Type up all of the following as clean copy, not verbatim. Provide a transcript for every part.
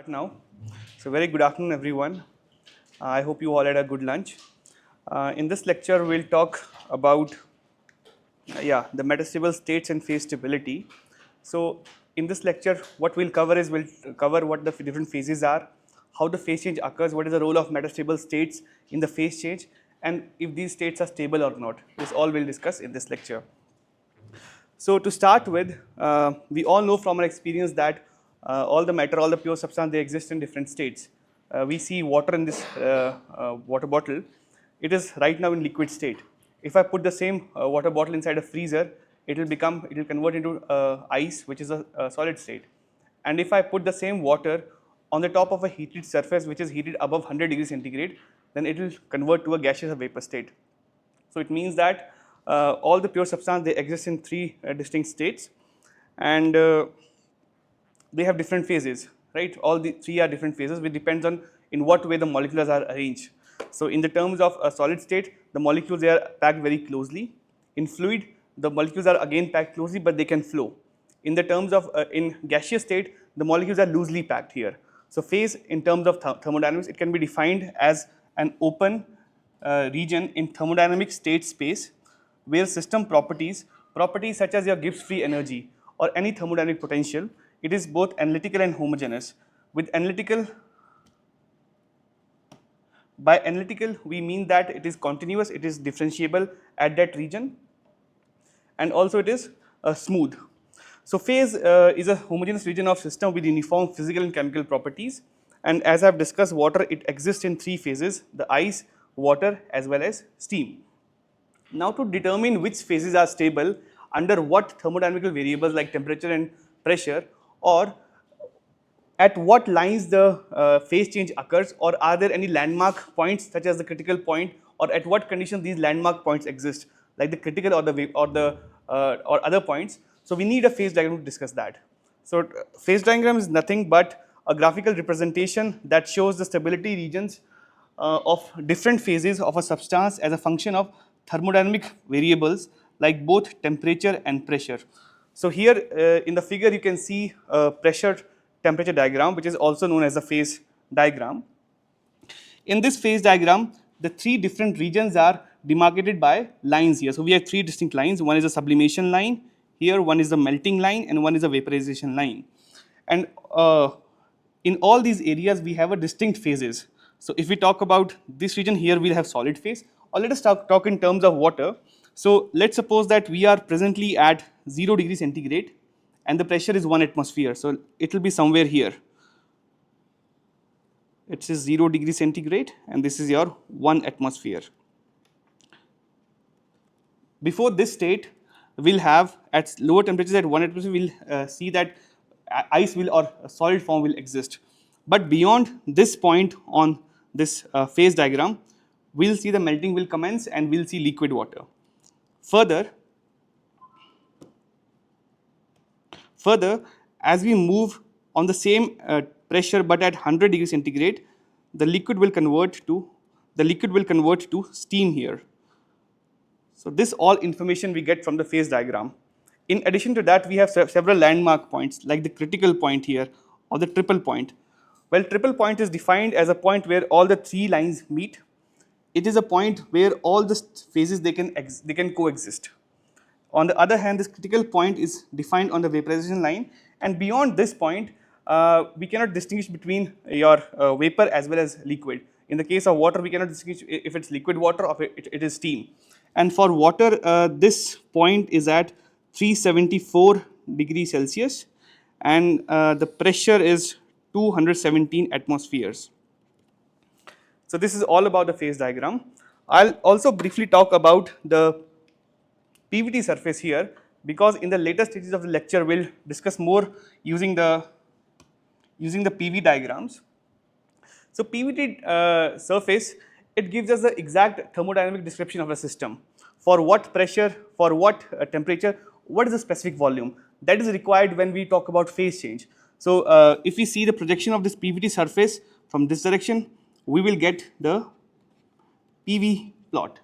Now, so very good afternoon, everyone. I hope you all had a good lunch. In this lecture, we'll talk about the metastable states and phase stability. So, in this lecture, what we'll cover is we'll cover what the different phases are, how the phase change occurs, what is the role of metastable states in the phase change, and if these states are stable or not. This all we'll discuss in this lecture. So to start with, we all know from our experience that all the matter, all the pure substance, they exist in different states. We see water in this water bottle. It is right now in liquid state. If I put the same water bottle inside a freezer, it will convert into ice, which is a solid state. And if I put the same water on the top of a heated surface, which is heated above 100 degrees centigrade, then it will convert to a gaseous or vapor state. So it means that all the pure substance, they exist in three distinct states, and they have different phases, right? All the three are different phases, which depends on in what way the molecules are arranged. So in the terms of a solid state, the molecules, they are packed very closely. In fluid, the molecules are again packed closely, but they can flow. In the terms of in gaseous state, the molecules are loosely packed here. So phase in terms of thermodynamics, it can be defined as an open region in thermodynamic state space where system properties such as your Gibbs free energy or any thermodynamic potential, it is both analytical and homogeneous. With analytical, by analytical we mean that it is continuous, it is differentiable at that region, and also it is smooth. So phase is a homogeneous region of system with uniform physical and chemical properties, and as I have discussed, water, it exists in three phases: the ice, water, as well as steam. Now to determine which phases are stable under what thermodynamical variables like temperature and pressure, or at what lines the phase change occurs, or are there any landmark points such as the critical point, or at what conditions these landmark points exist, like the critical or the or other points. So we need a phase diagram to discuss that. So phase diagram is nothing but a graphical representation that shows the stability regions of different phases of a substance as a function of thermodynamic variables like both temperature and pressure. So here in the figure you can see a pressure temperature diagram, which is also known as the phase diagram. In this phase diagram, the three different regions are demarcated by lines here. So we have three distinct lines. One is a sublimation line, here one is the melting line, and one is a vaporization line. And in all these areas we have a distinct phases. So if we talk about this region here, we'll have solid phase, or let us talk in terms of water. So let's suppose that we are presently at 0 degree centigrade and the pressure is 1 atmosphere. So it will be somewhere here. It is 0 degree centigrade and this is your 1 atmosphere. Before this state, we'll have at lower temperatures at 1 atmosphere, we'll see that ice will or solid form will exist. But beyond this point on this phase diagram, we'll see the melting will commence and we'll see liquid water. Further, as we move on the same pressure but at 100 degrees centigrade, the liquid will convert to steam here. So this all information we get from the phase diagram. In addition to that, we have several landmark points like the critical point here or the triple point. Well, triple point is defined as a point where all the three lines meet. It is a point where all the phases they can coexist. On the other hand, this critical point is defined on the vaporization line, and beyond this point, we cannot distinguish between your vapor as well as liquid. In the case of water, we cannot distinguish if it's liquid water or if it is steam. And for water, this point is at 374 degrees Celsius, and the pressure is 217 atmospheres. So this is all about the phase diagram. I'll also briefly talk about the PVT surface here, because in the later stages of the lecture we'll discuss more using the PV diagrams. So PVT surface, it gives us the exact thermodynamic description of a system. For what pressure, for what temperature, what is the specific volume that is required when we talk about phase change. So if we see the projection of this PVT surface from this direction, we will get the PV plot.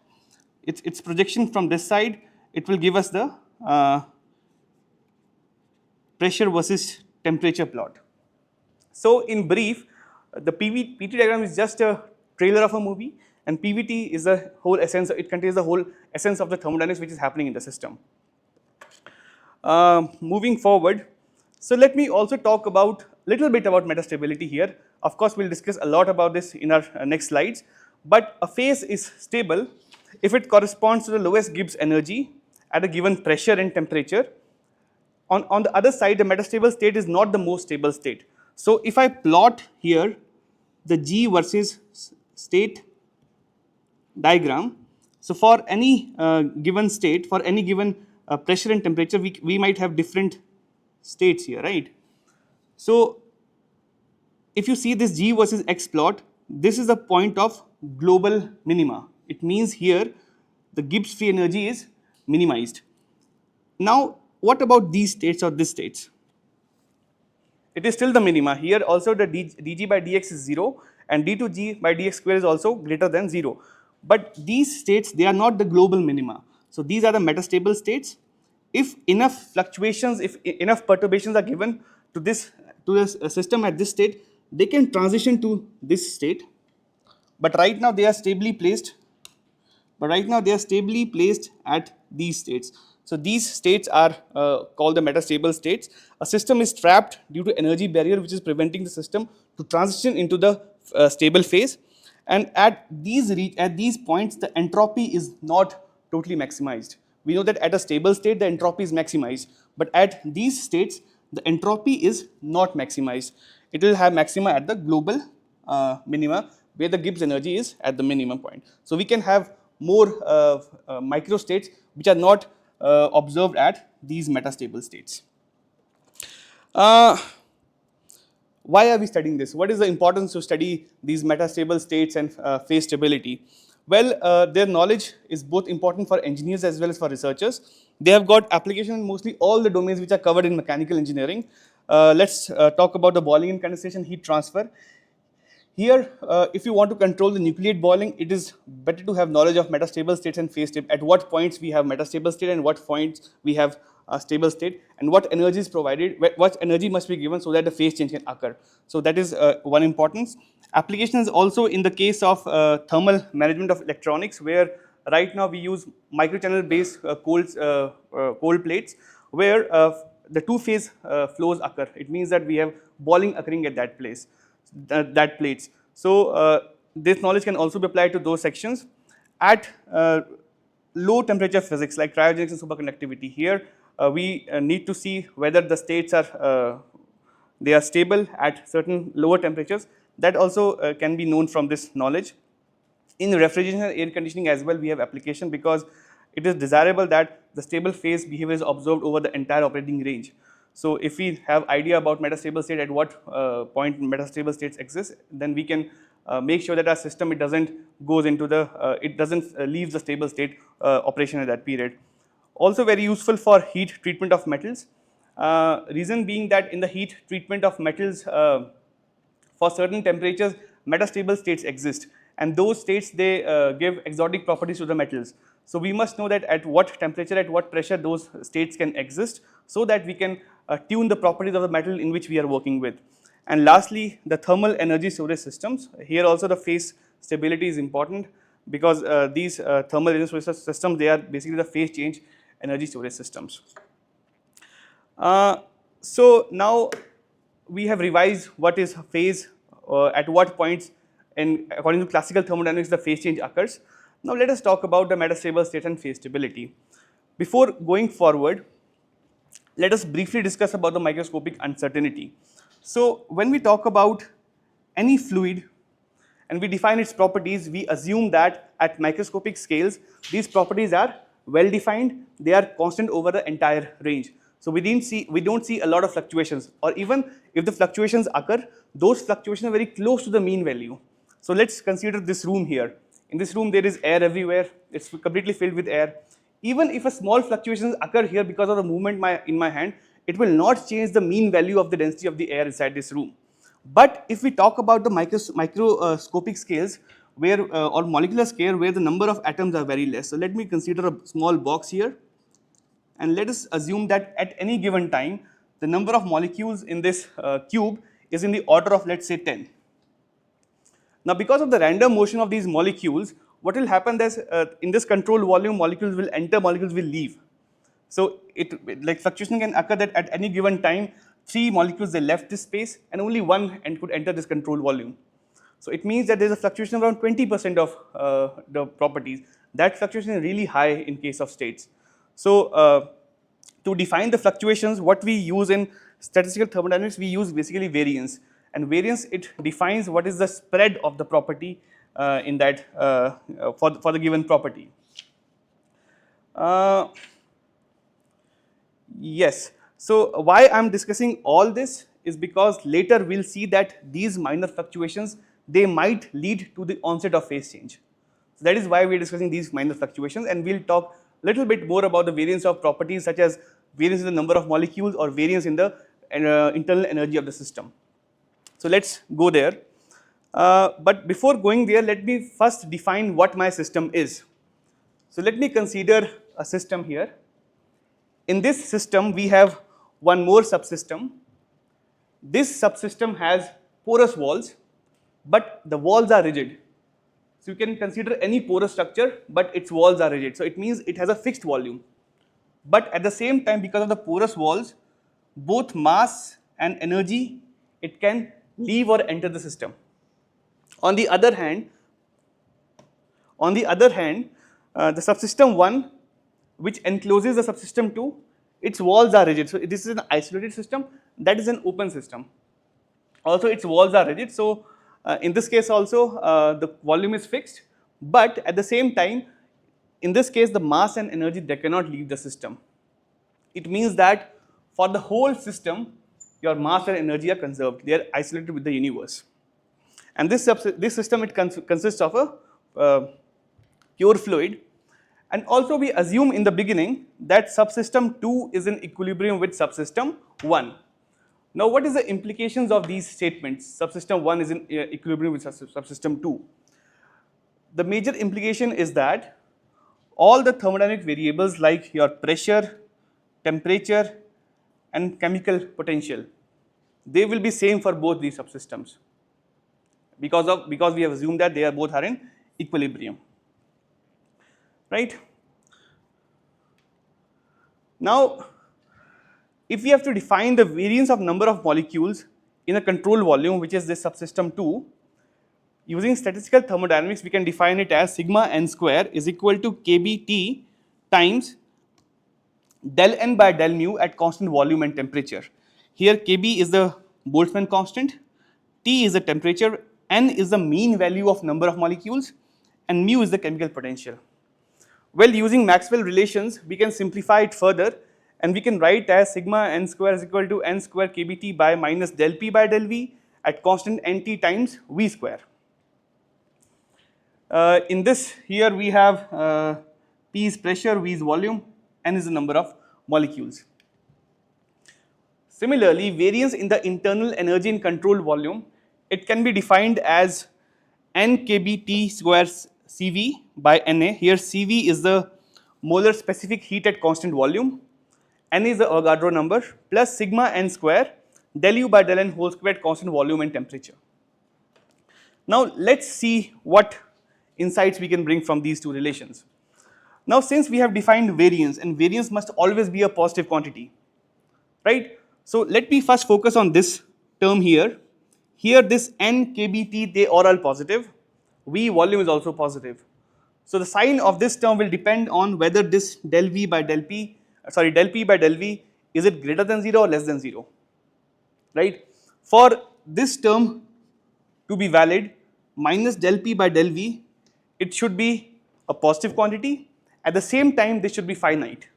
Its projection from this side, it will give us the pressure versus temperature plot. So in brief, the PT diagram is just a trailer of a movie, and PVT is the whole essence. It contains the whole essence of the thermodynamics which is happening in the system. Moving forward, so let me also talk about little bit about metastability here. Of course, we'll discuss a lot about this in our next slides. But a phase is stable if it corresponds to the lowest Gibbs energy at a given pressure and temperature. On the other side, the metastable state is not the most stable state. So if I plot here the G versus state diagram, so for any given state, for any given pressure and temperature, we might have different states here, right? So if you see this G versus X plot, this is the point of global minima. It means here the Gibbs free energy is minimized. Now, what about these states or these states? It is still the minima. Here also the dg by dx is 0 and d2g by dx square is also greater than 0. But these states, they are not the global minima. So these are the metastable states. If enough fluctuations, if enough perturbations are given to this system at this state, they can transition to this state. But right now they are stably placed. At these states. So these states are called the metastable states. A system is trapped due to energy barrier which is preventing the system to transition into the stable phase. And at these points, the entropy is not totally maximized. We know that at a stable state, the entropy is maximized. But at these states, the entropy is not maximized. It will have maxima at the global minima, where the Gibbs energy is at the minimum point. So we can have more microstates which are not observed at these metastable states. Why are we studying this? What is the importance to study these metastable states and phase stability? Well, their knowledge is both important for engineers as well as for researchers. They have got application in mostly all the domains which are covered in mechanical engineering. Let's talk about the boiling and condensation heat transfer. Here, if you want to control the nucleate boiling, it is better to have knowledge of metastable states and phase state. At what points we have metastable state and what points we have a stable state, and what energy is provided, what energy must be given so that the phase change can occur. So that is one importance. Applications also in the case of thermal management of electronics, where right now we use microchannel based cold plates, where the two-phase flows occur. It means that we have boiling occurring at that place. That plates. So this knowledge can also be applied to those sections. At low temperature physics like cryogenics and superconductivity, here we need to see whether the states are they are stable at certain lower temperatures. That also can be known from this knowledge. In refrigeration and air conditioning as well, we have application, because it is desirable that the stable phase behavior is observed over the entire operating range. So if we have idea about metastable state, at what point metastable states exist, then we can make sure that our system, it doesn't leave the stable state operation at that period. Also very useful for heat treatment of metals. Reason being that in the heat treatment of metals, for certain temperatures, metastable states exist, and those states, they give exotic properties to the metals. So we must know that at what temperature, at what pressure those states can exist, so that we can tune the properties of the metal in which we are working with. And lastly, the thermal energy storage systems. Here also the phase stability is important, because these thermal energy storage systems, they are basically the phase change energy storage systems. So now we have revised what is phase, at what points, and according to classical thermodynamics, the phase change occurs. Now let us talk about the metastable state and phase stability. Before going forward, let us briefly discuss about the microscopic uncertainty. So when we talk about any fluid and we define its properties, we assume that at microscopic scales, these properties are well defined, they are constant over the entire range. So we don't see a lot of fluctuations, or even if the fluctuations occur, those fluctuations are very close to the mean value. So let's consider this room here. In this room, there is air everywhere, it's completely filled with air. Even if a small fluctuations occur here because of the movement in my hand, it will not change the mean value of the density of the air inside this room. But if we talk about the microscopic scales, where or molecular scale, where the number of atoms are very less. So let me consider a small box here, and let us assume that at any given time, the number of molecules in this cube is in the order of, let's say, 10. Now, because of the random motion of these molecules, what will happen is in this control volume, molecules will enter, molecules will leave. So like fluctuation can occur that at any given time, 3 molecules they left this space and only one could enter this control volume. So it means that there is a fluctuation around 20% of the properties. That fluctuation is really high in case of states. So to define the fluctuations, what we use in statistical thermodynamics, we use basically variance. And variance, it defines what is the spread of the property in that for the given property. Yes. So why I'm discussing all this is because later we'll see that these minor fluctuations, they might lead to the onset of phase change. So that is why we're discussing these minor fluctuations, and we'll talk a little bit more about the variance of properties such as variance in the number of molecules or variance in the internal energy of the system. So let's go there. But before going there, let me first define what my system is. So let me consider a system here. In this system, we have one more subsystem. This subsystem has porous walls, but the walls are rigid. So you can consider any porous structure, but its walls are rigid. So it means it has a fixed volume. But at the same time, because of the porous walls, both mass and energy, it can leave or enter the system. On the other hand, the subsystem 1, which encloses the subsystem 2, its walls are rigid. So this is an isolated system, that is an open system. Also its walls are rigid. So in this case also the volume is fixed, but at the same time, in this case the mass and energy, they cannot leave the system. It means that for the whole system, your mass and energy are conserved. They are isolated with the universe. And this system, it consists of a pure fluid. And also we assume in the beginning that subsystem 2 is in equilibrium with subsystem 1. Now what is the implications of these statements? Subsystem 1 is in equilibrium with subsystem 2. The major implication is that all the thermodynamic variables like your pressure, temperature and chemical potential, they will be same for both these subsystems because we have assumed that they are both are in equilibrium. Right? Now, if we have to define the variance of number of molecules in a control volume, which is this subsystem 2, using statistical thermodynamics, we can define it as sigma n square is equal to kBT times del n by del mu at constant volume and temperature. Here Kb is the Boltzmann constant, T is the temperature, n is the mean value of number of molecules, and mu is the chemical potential. Well, using Maxwell relations, we can simplify it further, and we can write as sigma n square is equal to n square kBT by minus del P by del V at constant Nt times V square. In this, here we have P is pressure, V is volume, N is the number of molecules. Similarly, variance in the internal energy in control volume, it can be defined as n kBT square Cv by Na. Here Cv is the molar specific heat at constant volume, N is the Avogadro number, plus sigma n square del U by del N whole square at constant volume and temperature. Now let's see what insights we can bring from these two relations. Now since we have defined variance, and variance must always be a positive quantity, right? So let me first focus on this term here. Here this n kBT, they are all positive. V volume is also positive. So the sign of this term will depend on whether this del P by del V, is it greater than 0 or less than 0, right? For this term to be valid, minus del P by del V, it should be a positive quantity. At the same time, this should be finite,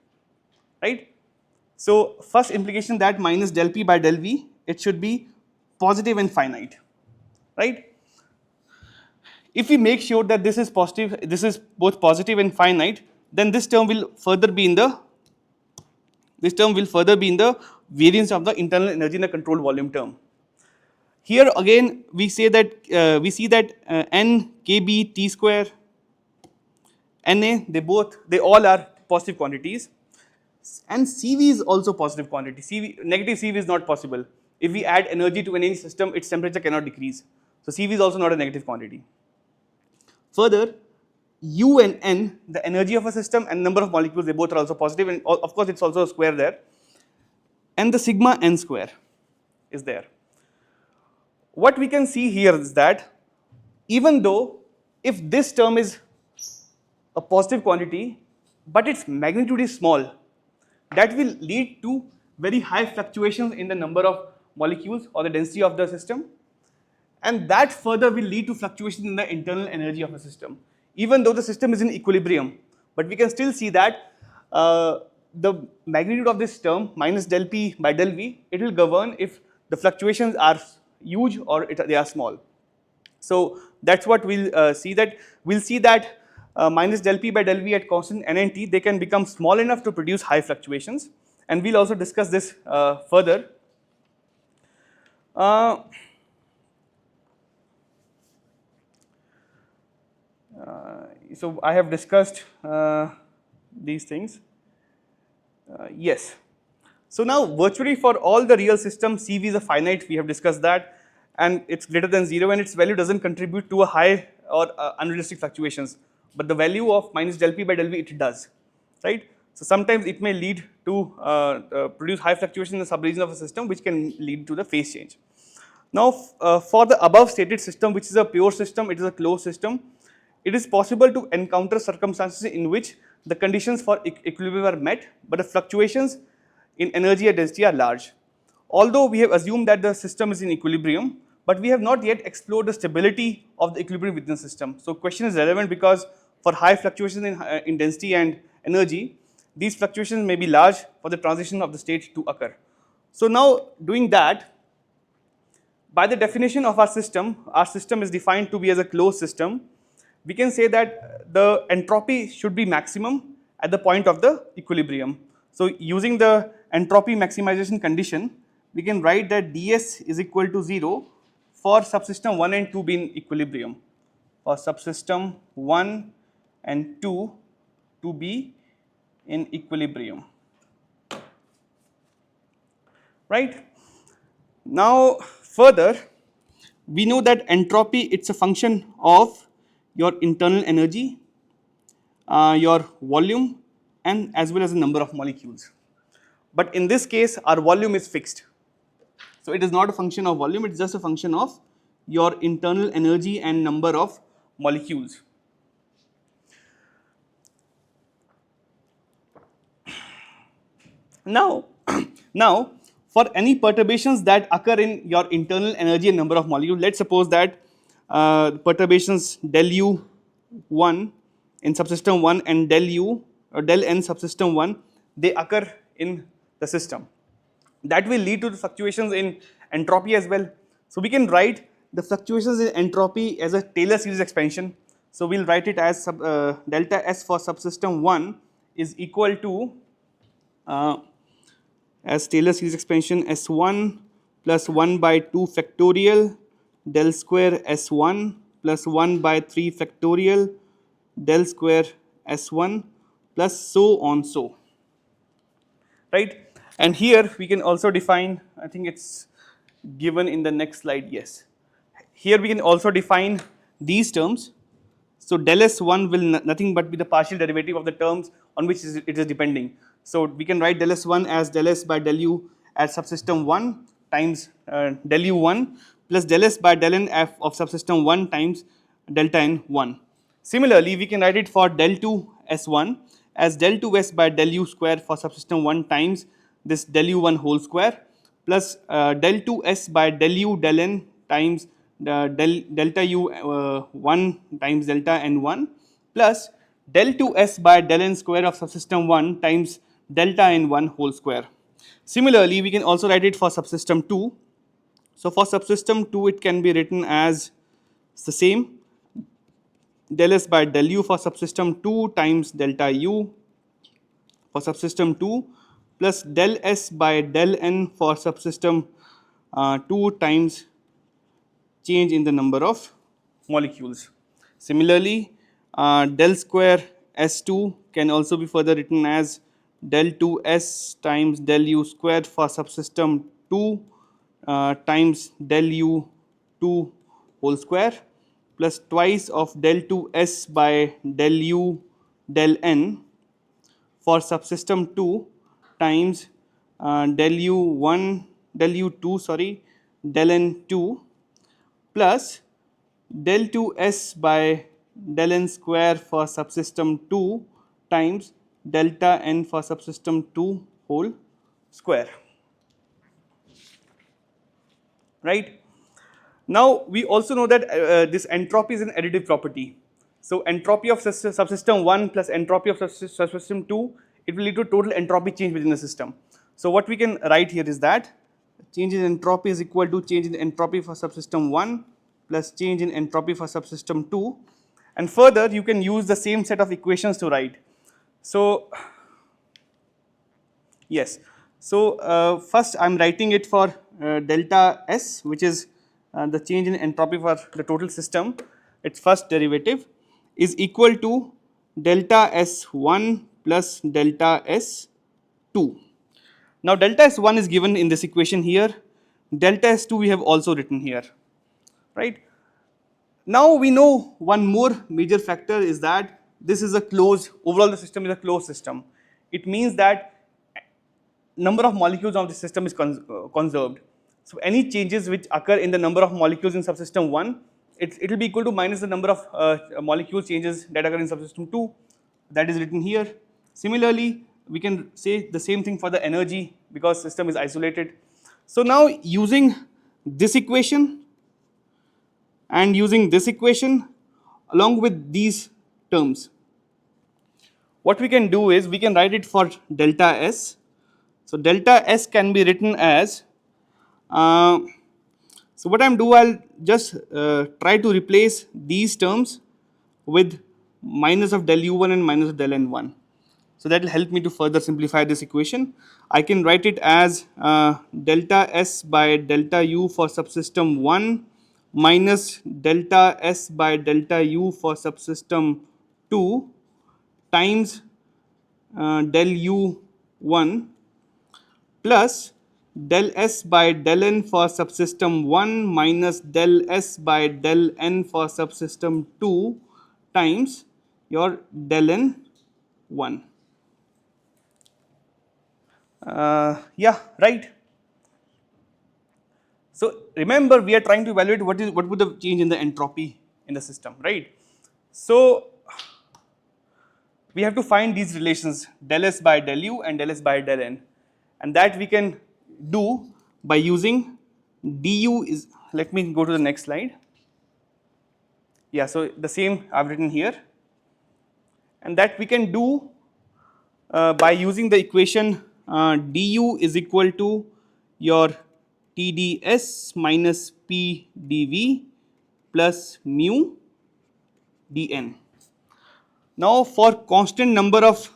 right? So first implication that minus del P by del V, it should be positive and finite, right? If we make sure that this is positive, this is both positive and finite, then this term will further be in the variance of the internal energy in the control volume term. Here again we say that n kb t square Na, they all are positive quantities, and Cv is also positive quantity. Negative Cv is not possible. if we add energy to any system, its temperature cannot decrease. So Cv is also not a negative quantity. Further, U and N, the energy of a system and number of molecules, they both are also positive, and of course it's also a square there. And the sigma n square is there. What we can see here is that even though if this term is a positive quantity, but its magnitude is small, that will lead to very high fluctuations in the number of molecules or the density of the system, and that further will lead to fluctuations in the internal energy of a system. Even though the system is in equilibrium, but we can still see that the magnitude of this term minus del P by del V, it will govern if the fluctuations are huge or they are small. So that's what we'll see that minus del P by del V at constant n and t, they can become small enough to produce high fluctuations, and we'll also discuss this further. So I have discussed these things. Yes. So now virtually for all the real systems, Cv is a finite, we have discussed that, and it's greater than 0, and its value doesn't contribute to a high or unrealistic fluctuations, but the value of minus del P by del V, it does, right? So sometimes it may lead to produce high fluctuations in the subregion of a system, which can lead to the phase change. Now for the above stated system, which is a pure system, it is a closed system, it is possible to encounter circumstances in which the conditions for equilibrium are met, but the fluctuations in energy and density are large. Although we have assumed that the system is in equilibrium, but we have not yet explored the stability of the equilibrium within the system. So question is relevant because for high fluctuations in density and energy, these fluctuations may be large for the transition of the state to occur. So now doing that, by the definition of our system is defined to be as a closed system. We can say that the entropy should be maximum at the point of the equilibrium. So using the entropy maximization condition, we can write that ds is equal to 0 for subsystem 1 and 2 be in equilibrium, for subsystem 1 and 2 to be in equilibrium, right? Now further, we know that entropy, it's a function of your internal energy, your volume, and as well as the number of molecules. But in this case, our volume is fixed. So it is not a function of volume, it is just a function of your internal energy and number of molecules. Now, for any perturbations that occur in your internal energy and number of molecules, let's suppose that perturbations del U1 in subsystem 1 and del U or del N subsystem 1, they occur in the system. That will lead to the fluctuations in entropy as well. So we can write the fluctuations in entropy as a Taylor series expansion. So we'll write it as delta S for subsystem 1 is equal to as Taylor series expansion S1 plus 1 by 2 factorial del square S1 plus 1 by 3 factorial del square S1 plus so on so, right? And here we can also define, I think it's given in the next slide, yes. Here we can also define these terms. So del S1 will nothing but be the partial derivative of the terms on which it is depending. So we can write del S1 as del S by del U at subsystem 1 times del U1 plus del S by del N f of subsystem 1 times delta N1. Similarly, we can write it for del 2 S1 as del 2S by del U square for subsystem 1 times this del U1 whole square plus del 2S by del U del N times delta U1 times delta N1 plus del 2S by del N square of subsystem 1 times delta N1 whole square. Similarly, we can also write it for subsystem 2. So for subsystem 2, it can be written as the same del S by del U for subsystem 2 times delta U for subsystem 2 plus del S by del N for subsystem 2 times change in the number of molecules. Similarly, del square S2 can also be further written as del 2S times del U squared for subsystem 2 times del u2 whole square plus twice of del 2s by del u del n for subsystem 2 times del u1 del u2 sorry del n2 plus del 2s by del n square for subsystem 2 times delta n for subsystem 2 whole square, right. Now we also know that this entropy is an additive property. So entropy of subsystem 1 plus entropy of subsystem 2, it will lead to total entropy change within the system. So what we can write here is that change in entropy is equal to change in entropy for subsystem 1 plus change in entropy for subsystem 2, and further you can use the same set of equations to write. So yes, so first I am writing it for delta S, which is the change in entropy for the total system, its first derivative is equal to delta S1 plus delta S2. Now delta S1 is given in this equation here, delta S2 we have also written here, right. Now we know one more major factor is that this is a closed, overall the system is a closed system. It means that number of molecules of the system is conserved. So any changes which occur in the number of molecules in subsystem 1, it will be equal to minus the number of molecule changes that occur in subsystem 2, that is written here. Similarly, we can say the same thing for the energy because system is isolated. So now using this equation and using this equation along with these terms, what we can do is we can write it for delta S. So delta S can be written as, so what I'll just try to replace these terms with minus of del u1 and minus of del n1. So that will help me to further simplify this equation. I can write it as delta S by delta u for subsystem 1 minus delta S by delta u for subsystem 2 times del u1 plus del S by del n for subsystem 1 minus del S by del n for subsystem 2 times your del n 1. Yeah, right. So remember we are trying to evaluate what would the change in the entropy in the system, right. So we have to find these relations del S by del u and del S by del n, and that we can do by using du is, let me go to the next slide. Yeah, so the same I have written here, and that we can do by using the equation du is equal to your TdS minus PdV plus mu dn. Now for constant number of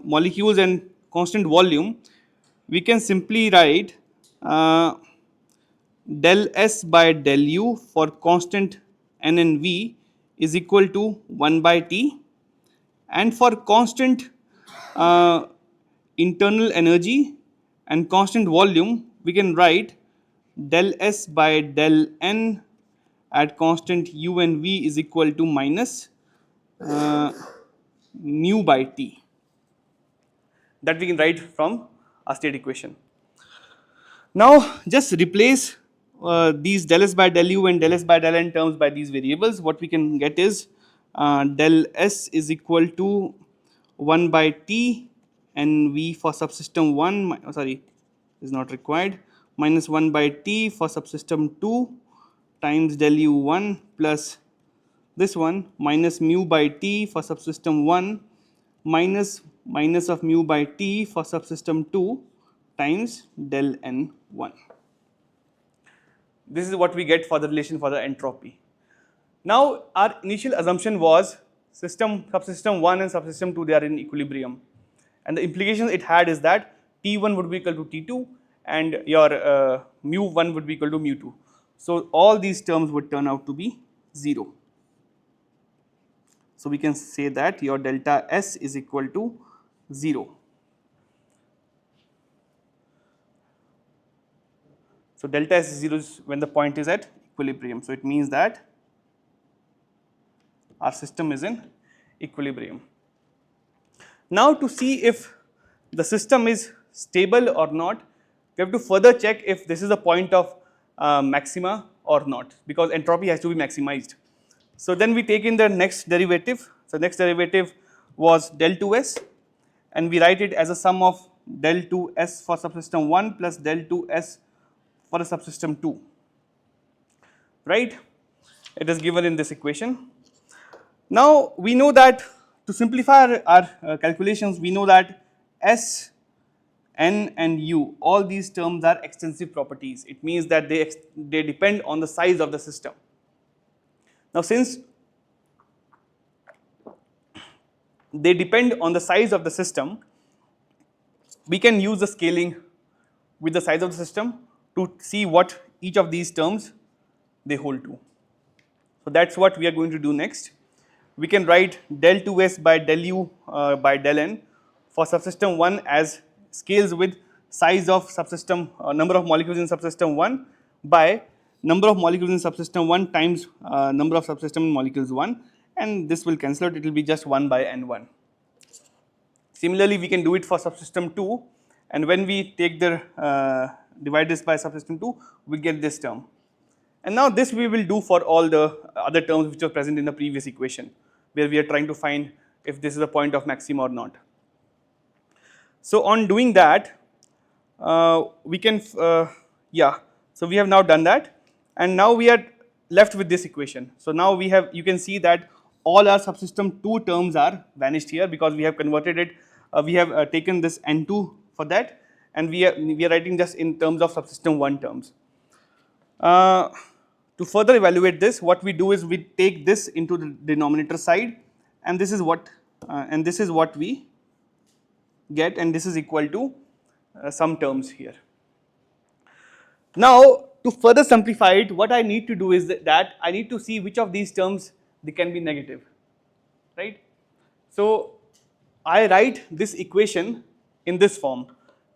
molecules and constant volume, we can simply write del S by del U for constant N and V is equal to 1 by T, and for constant internal energy and constant volume we can write del S by del N at constant U and V is equal to minus mu by T, that we can write from a state equation. Now just replace these del S by del U and del S by del N terms by these variables. What we can get is del S is equal to 1 by T and V for subsystem 1, sorry, is not required, minus 1 by T for subsystem 2 times del U1 plus this one minus mu by T for subsystem 1 minus of mu by T for subsystem 2 times del N1. This is what we get for the relation for the entropy. Now our initial assumption was subsystem 1 and subsystem 2, they are in equilibrium, and the implication it had is that T1 would be equal to T2 and your mu1 would be equal to mu2. So all these terms would turn out to be 0. So we can say that your delta S is equal to 0. So delta S is 0 is when the point is at equilibrium. So it means that our system is in equilibrium. Now to see if the system is stable or not, we have to further check if this is a point of maxima or not, because entropy has to be maximized. So then we take in the next derivative. So next derivative was del 2s, and we write it as a sum of del 2s for subsystem 1 plus del 2s for the subsystem 2, right? It is given in this equation. Now we know that to simplify our calculations, we know that S, N and U, all these terms are extensive properties. It means that they depend on the size of the system. Now since they depend on the size of the system, we can use the scaling with the size of the system to see what each of these terms they hold to. So that's what we are going to do next. We can write del 2s by del u by del n for subsystem 1 as scales with size of subsystem number of molecules in subsystem 1 by number of molecules in subsystem 1 times number of subsystem molecules 1, and this will cancel out, it will be just 1 by n1. Similarly, we can do it for subsystem 2, and when we take the divide this by subsystem 2, we get this term. And now this we will do for all the other terms which are present in the previous equation, where we are trying to find if this is a point of maxima or not. So on doing that, we can, so we have now done that, and now we are left with this equation. So now we have, you can see that all our subsystem 2 terms are vanished here because we have converted it, we have taken this n2 for that, and we are writing just in terms of subsystem 1 terms. To further evaluate this, what we do is we take this into the denominator side, and this is what we get, and this is equal to some terms here. Now to further simplify it, what I need to do is that I need to see which of these terms they can be negative, right? So I write this equation in this form: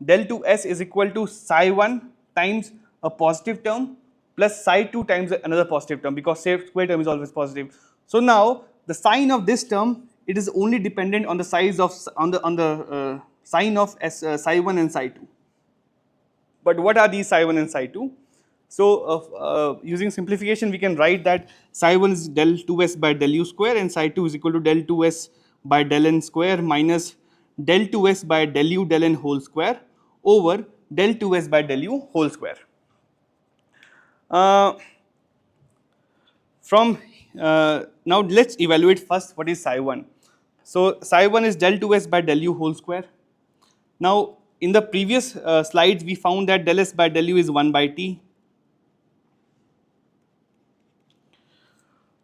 del 2s is equal to psi 1 times a positive term plus psi 2 times another positive term, because square term is always positive. So now the sign of this term, it is only dependent on the size of sign of psi 1 and psi 2. But what are these psi 1 and psi 2? So using simplification, we can write that psi 1 is del 2s by del u square, and psi 2 is equal to del 2s by del n square minus del 2s by del u del n whole square over del 2s by del u whole square. Now let's evaluate first what is psi 1. So psi 1 is del 2s by del u whole square. Now in the previous slides, we found that del s by del u is 1 by t.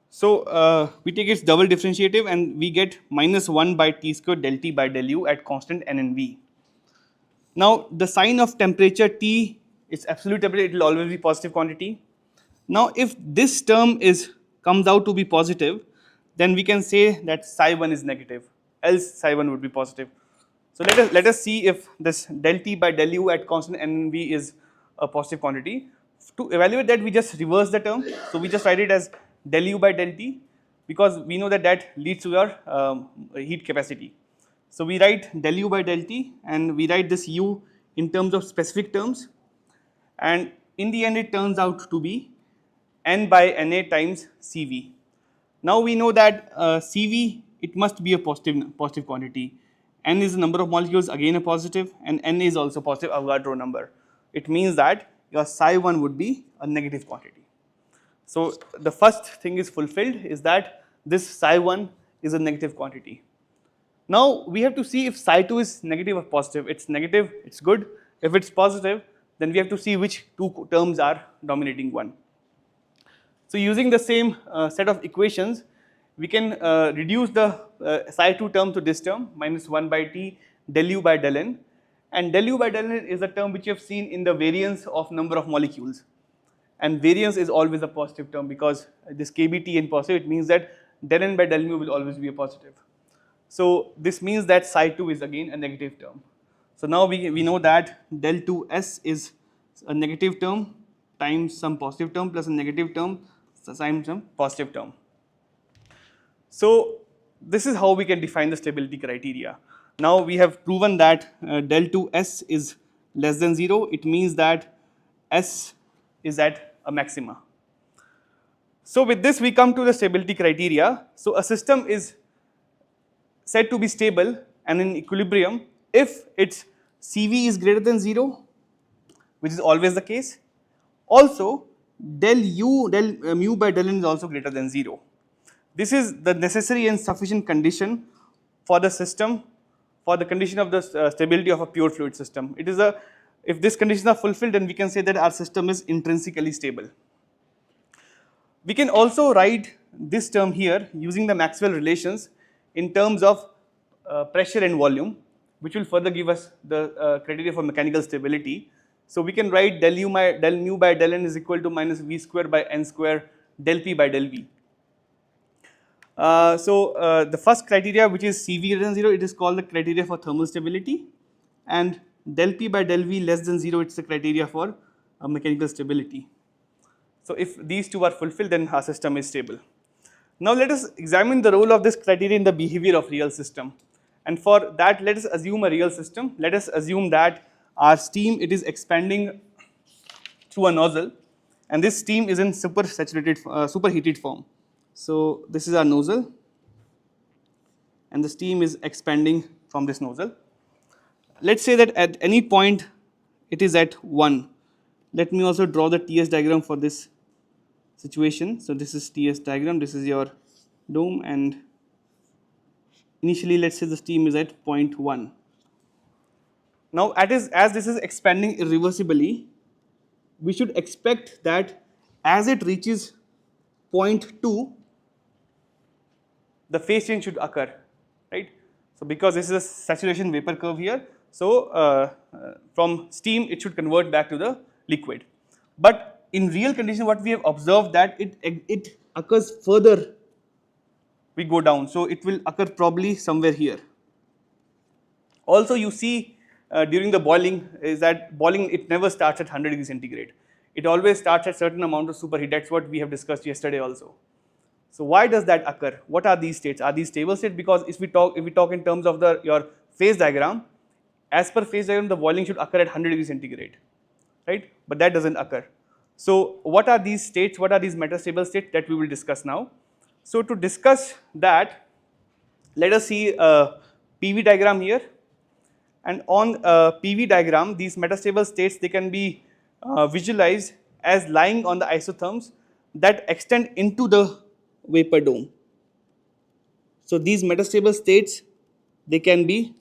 So we take its double differentiative and we get minus 1 by t square del t by del u at constant n and v. Now the sign of temperature T is absolute temperature, it will always be positive quantity. Now if this term comes out to be positive, then we can say that psi 1 is negative, else psi 1 would be positive. So let us see if this del t by del u at constant n and v is a positive quantity. To evaluate that, we just reverse the term. So we just write it as del u by del t, because we know that leads to our heat capacity. So we write del u by del t, and we write this u in terms of specific terms, and in the end it turns out to be n by Na times Cv. Now we know that Cv, it must be a positive quantity. N is the number of molecules, again a positive, and N is also positive Avogadro number. It means that your psi 1 would be a negative quantity. So the first thing is fulfilled, is that this psi 1 is a negative quantity. Now we have to see if psi 2 is negative or positive. It's negative, it's good. If it's positive, then we have to see which two terms are dominating one. So using the same set of equations, we can reduce the psi 2 term to this term, minus 1 by t del u by del n, and del u by del n is a term which you have seen in the variance of number of molecules, and variance is always a positive term, because this kbt in positive, it means that del n by del mu will always be a positive. So this means that psi 2 is again a negative term. So now we know that del 2s is a negative term, times some positive term plus a negative term times some positive term. So this is how we can define the stability criteria. Now we have proven that del 2s is less than 0. It means that s is at a maxima. So with this we come to the stability criteria. So a system is said to be stable and in equilibrium if its Cv is greater than 0, which is always the case. Also del mu by del n is also greater than 0. This is the necessary and sufficient condition for the system, for the condition of the stability of a pure fluid system. It is a, if these conditions are fulfilled, then we can say that our system is intrinsically stable. We can also write this term here using the Maxwell relations in terms of pressure and volume, which will further give us the criteria for mechanical stability. So we can write del mu by del n is equal to minus v square by n square del p by del v. The first criteria, which is Cv greater than 0, it is called the criteria for thermal stability, and del P by del V less than 0, it's the criteria for mechanical stability. So if these two are fulfilled, then our system is stable. Now let us examine the role of this criteria in the behavior of real system, and for that let us assume a real system. Let us assume that our steam, it is expanding through a nozzle, and this steam is in superheated form. So this is our nozzle, and the steam is expanding from this nozzle. Let's say that at any point it is at 1. Let me also draw the TS diagram for this situation. So this is TS diagram, this is your dome, and initially let's say the steam is at point 1. Now as this is expanding irreversibly, we should expect that as it reaches point 2, the phase change should occur, right? So because this is a saturation vapor curve here, so from steam it should convert back to the liquid. But in real condition, what we have observed that it occurs further, we go down, so it will occur probably somewhere here. Also you see during the boiling is that boiling, it never starts at 100 degrees centigrade. It always starts at certain amount of superheat. That's what we have discussed yesterday also. So why does that occur? What are these states? Are these stable states? Because if we talk in terms of your phase diagram, as per phase diagram, the boiling should occur at 100 degrees centigrade, right? But that doesn't occur. So what are these states? What are these metastable states that we will discuss now? So to discuss that, let us see a PV diagram here. And on a PV diagram, these metastable states, they can be visualized as lying on the isotherms that extend into the vapor dome. So these metastable states, they can be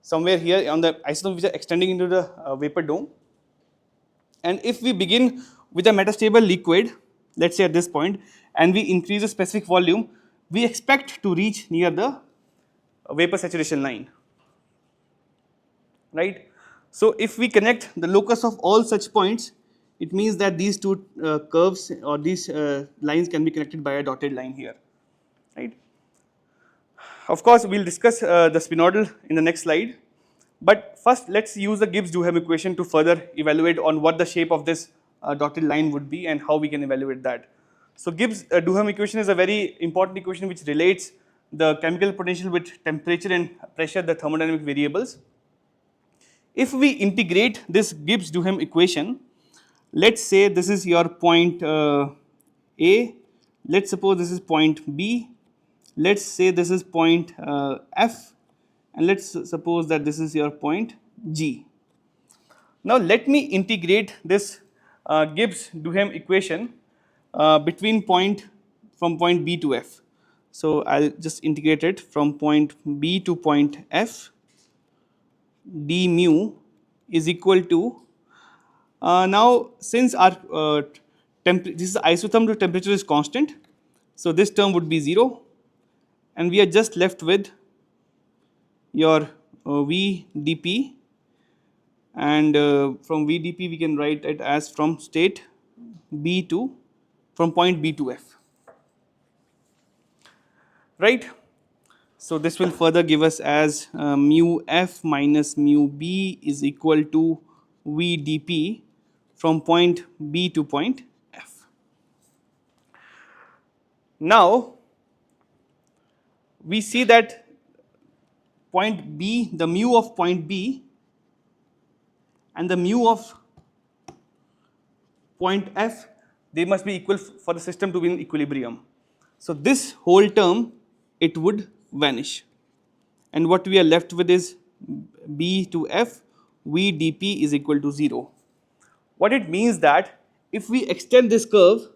somewhere here on the isotherms which are extending into the vapor dome. And if we begin with a metastable liquid, let's say at this point, and we increase the specific volume, we expect to reach near the vapor saturation line, right? So if we connect the locus of all such points, it means that these two curves or these lines can be connected by a dotted line here, right? Of course, we will discuss the spinodal in the next slide, but first let's use the Gibbs-Duhem equation to further evaluate on what the shape of this dotted line would be and how we can evaluate that. So Gibbs-Duhem equation is a very important equation which relates the chemical potential with temperature and pressure, the thermodynamic variables. If we integrate this Gibbs-Duhem equation, let's say this is your point A, let's suppose this is point B, let's say this is point F, and let's suppose that this is your point G. Now let me integrate this Gibbs-Duhem equation between from point B to F. So I'll just integrate it from point B to point F. d mu is equal to, now since our this is isotherm to temperature is constant, so this term would be 0, and we are just left with your V dP, and from V dP we can write it as from state B to, from point B to F, right? So this will further give us as mu F minus mu B is equal to V dP from point B to point F. Now we see that point B, the mu of point B and the mu of point F, they must be equal for the system to be in equilibrium. So this whole term, it would vanish, and what we are left with is B to F, V dP is equal to 0. What it means that if we extend this curve,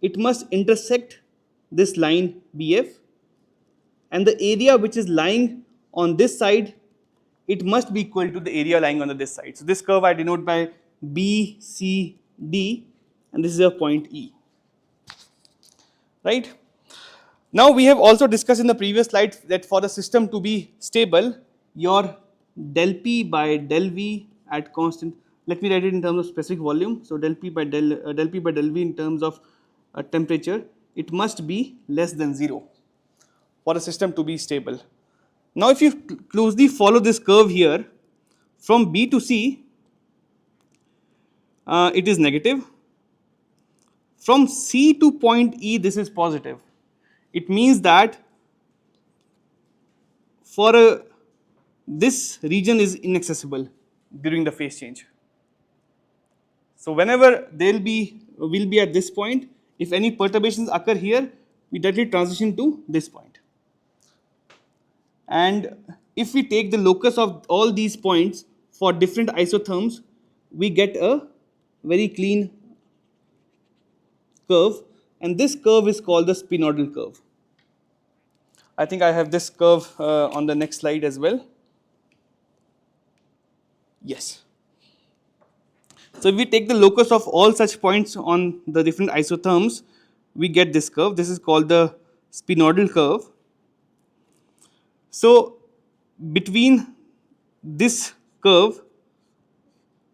it must intersect this line BF, and the area which is lying on this side, it must be equal to the area lying on this side. So this curve I denote by BCD, and this is a point E, right? Now we have also discussed in the previous slide that for the system to be stable, your del P by del V at constant, let me write it in terms of specific volume. So del P by del V in terms of temperature, it must be less than 0 for a system to be stable. Now if you closely follow this curve here, from B to C, it is negative. From C to point E, this is positive. It means that for this region is inaccessible during the phase change. So whenever will be at this point, if any perturbations occur here, we directly transition to this point. And if we take the locus of all these points for different isotherms, we get a very clean curve, and this curve is called the spinodal curve. I think I have this curve on the next slide as well. Yes. So if we take the locus of all such points on the different isotherms, we get this curve. This is called the spinodal curve. So between this curve,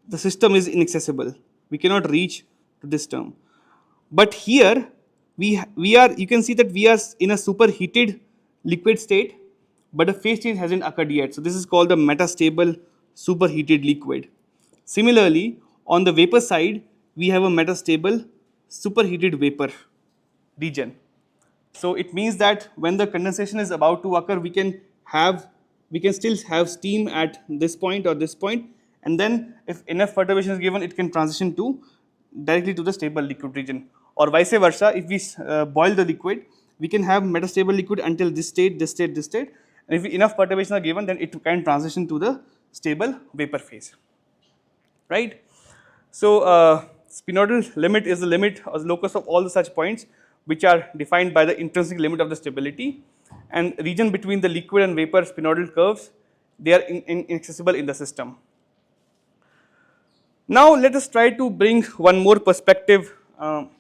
the system is inaccessible. We cannot reach to this term. But here we are, you can see that we are in a superheated liquid state, but a phase change hasn't occurred yet. So this is called the metastable superheated liquid. Similarly, on the vapor side, we have a metastable superheated vapor region. So it means that when the condensation is about to occur, we can still have steam at this point or this point, and then if enough perturbation is given, it can transition to directly to the stable liquid region, or vice versa. If we boil the liquid, we can have metastable liquid until this state, this state, this state, and if enough perturbations are given, then it can transition to the stable vapor phase, right? So spinodal limit is the limit or the locus of all the such points which are defined by the intrinsic limit of the stability, and region between the liquid and vapor spinodal curves, they are inaccessible in the system. Now let us try to bring one more perspective on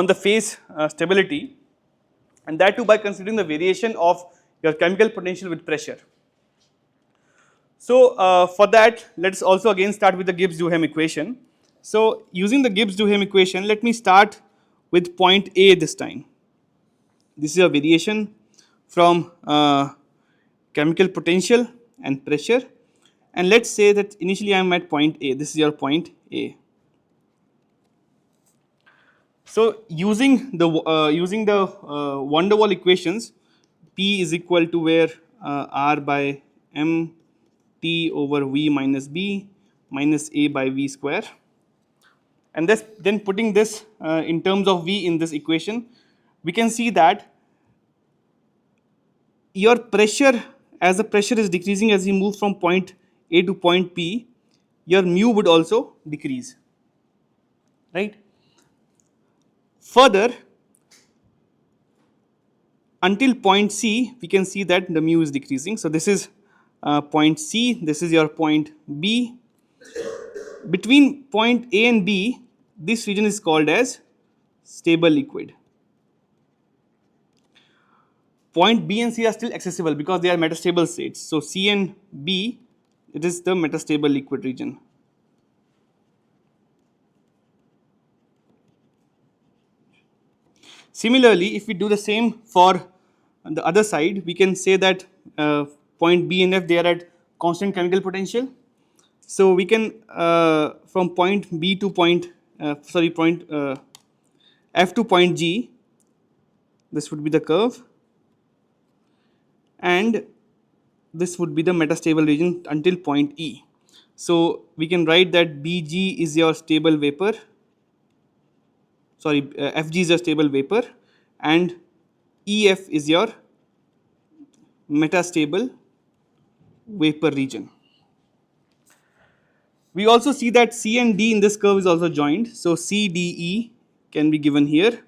the phase stability, and that too by considering the variation of your chemical potential with pressure. So for that, let us also again start with the Gibbs-Duhem equation. So using the Gibbs-Duhem equation, let me start with point A this time. This is a variation from chemical potential and pressure, and let's say that initially I am at point A. This is your point A. So using the van der Waals equations, P is equal to where R by M T over V minus B minus A by V square, and this, then putting this in terms of V in this equation, we can see that your pressure, as the pressure is decreasing as you move from point A to point P, your mu would also decrease, right? Further, until point C, we can see that the mu is decreasing. So this is point C, this is your point B. Between point A and B, this region is called as stable liquid. Point B and C are still accessible because they are metastable states. So C and B, it is the metastable liquid region. Similarly, if we do the same for the other side, we can say that point B and F, they are at constant chemical potential, So we can from point B to point point F to point G, this would be the curve, and this would be the metastable region until point E. So we can write that Bg is your stable vapor, Fg is your stable vapor, and Ef is your metastable vapor region. We also see that C and D in this curve is also joined. So CDE can be given here,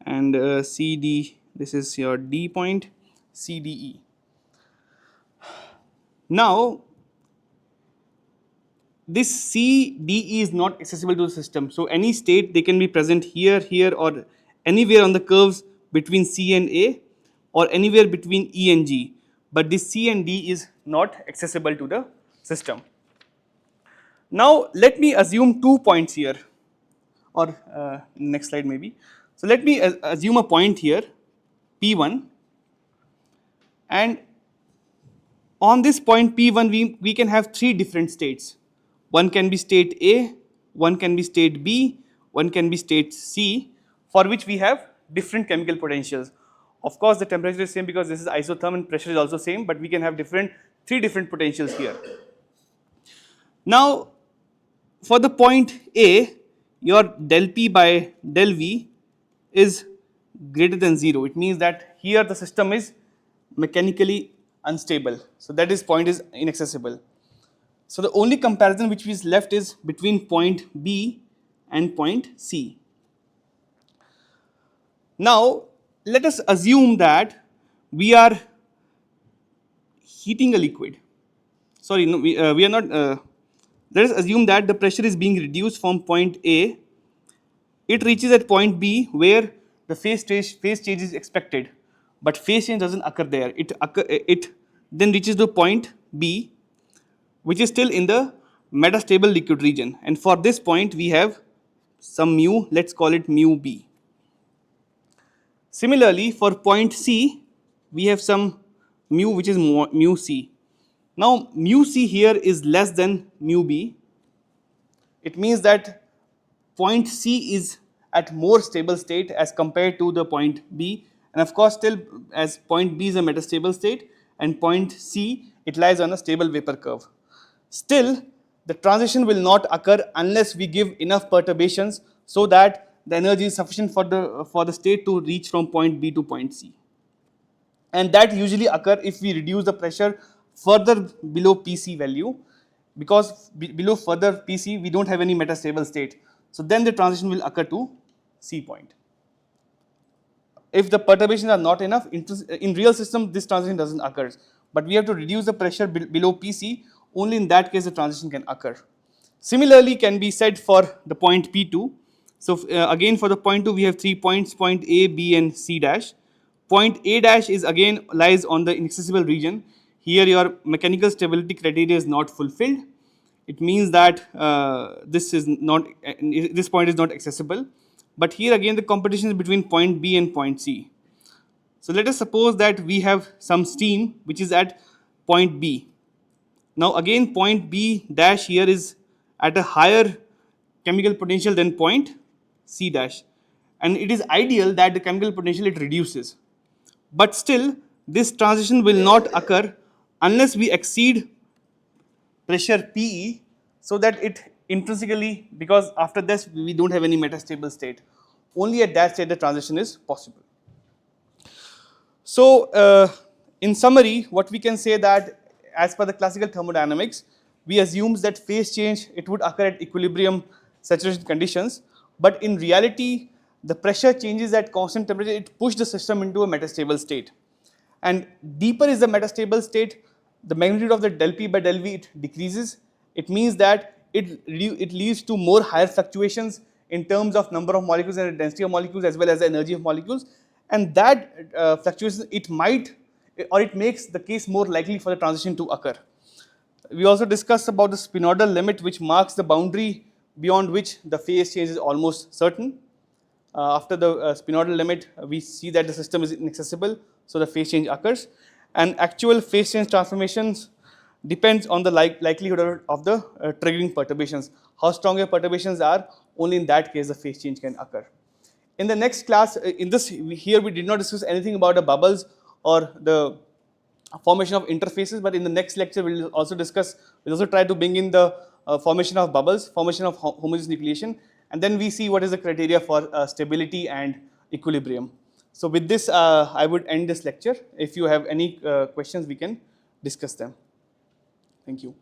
and CD, this is your D point, CDE. Now this CDE is not accessible to the system. So any state they can be present here, here, or anywhere on the curves between C and A, or anywhere between E and G. But this C and D is not accessible to the system. Now let me assume 2 points here, or next slide maybe. So let me assume a point here, P1, and on this point P1 we can have 3 different states. One can be state A, one can be state B, one can be state C, for which we have different chemical potentials. Of course the temperature is same because this is isotherm and pressure is also same, but we can have 3 different potentials here. Now for the point A, your del P by del V is greater than 0. It means that here the system is mechanically unstable. So that is point is inaccessible. So the only comparison which is left is between point B and point C. Now let us assume that we are heating a liquid. Sorry, no, we are not. Let us assume that the pressure is being reduced from point A. It reaches at point B where the phase change is expected, but phase change doesn't occur there. It then reaches the point B, which is still in the metastable liquid region, and for this point we have some mu, let's call it mu B. Similarly for point C we have some mu which is mu C. Now mu C here is less than mu B. It means that point C is at more stable state as compared to the point B, and of course still as point B is a metastable state and point C it lies on a stable vapor curve. Still the transition will not occur unless we give enough perturbations so that the energy is sufficient for the state to reach from point B to point C, and that usually occur if we reduce the pressure further below PC value, because below further PC we don't have any metastable state. So then the transition will occur to C point. If the perturbations are not enough, in real system this transition doesn't occur, but we have to reduce the pressure below PC. Only in that case the transition can occur. Similarly can be said for the point P2. So again for the point 2 we have 3 points, point A, B and C dash. Point A dash is again lies on the inaccessible region. Here your mechanical stability criteria is not fulfilled. It means that this point is not accessible. But here again the competition is between point B and point C. So let us suppose that we have some steam which is at point B. Now again point B dash here is at a higher chemical potential than point C dash, and it is ideal that the chemical potential it reduces. But still this transition will not occur unless we exceed pressure PE, so that it intrinsically, because after this we don't have any metastable state, only at that state the transition is possible. So in summary what we can say that as per the classical thermodynamics we assume that phase change it would occur at equilibrium saturation conditions, but in reality the pressure changes at constant temperature, it pushes the system into a metastable state, and deeper is the metastable state, the magnitude of the del P by del V it decreases. It means that it leads to more higher fluctuations in terms of number of molecules and density of molecules as well as the energy of molecules, and that fluctuation it makes the case more likely for the transition to occur. We also discussed about the spinodal limit, which marks the boundary beyond which the phase change is almost certain. After the spinodal limit we see that the system is inaccessible, so the phase change occurs, and actual phase change transformations depends on the likelihood of the triggering perturbations. How strong your perturbations are, only in that case the phase change can occur. In the next class, here we did not discuss anything about the bubbles or the formation of interfaces, but in the next lecture we'll also try to bring in the formation of bubbles, formation of homogeneous nucleation, and then we see what is the criteria for stability and equilibrium. So with this, I would end this lecture. If you have any questions, we can discuss them. Thank you.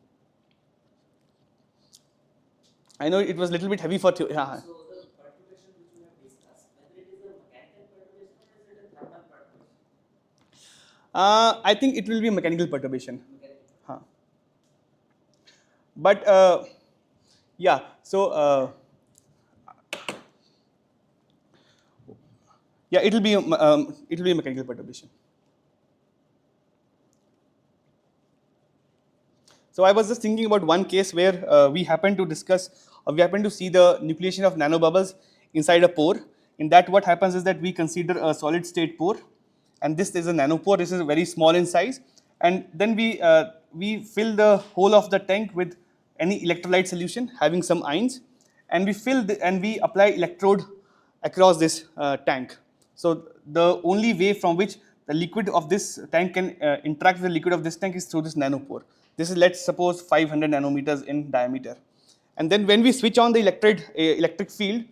I know it was a little bit heavy for theory. So the perturbation which we have discussed, whether it is a mechanical perturbation or is it a thermal perturbation? I think it will be a mechanical perturbation. Mechanical. But yeah, so yeah, it will be a mechanical perturbation. So I was just thinking about one case where we happened to see the nucleation of nanobubbles inside a pore. In that, what happens is that we consider a solid state pore, and this is a nanopore. This is very small in size, and then we fill the whole of the tank with any electrolyte solution having some ions, and we apply electrode across this tank. So the only way from which the liquid of this tank can interact with the liquid of this tank is through this nanopore. This is, let's suppose, 500 nanometers in diameter. And then when we switch on the electric field,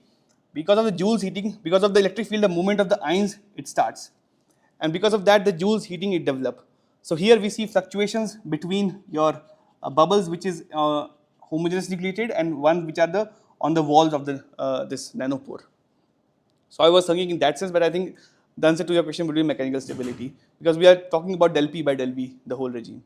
because of the Joule's heating, because of the electric field, the movement of the ions, it starts. And because of that, the Joule's heating, it develops. So here we see fluctuations between your bubbles, which is homogeneous nucleated, and one which are on the walls of this nanopore. So I was thinking in that sense, but I think the answer to your question would be mechanical stability, because we are talking about del P by del V, the whole regime.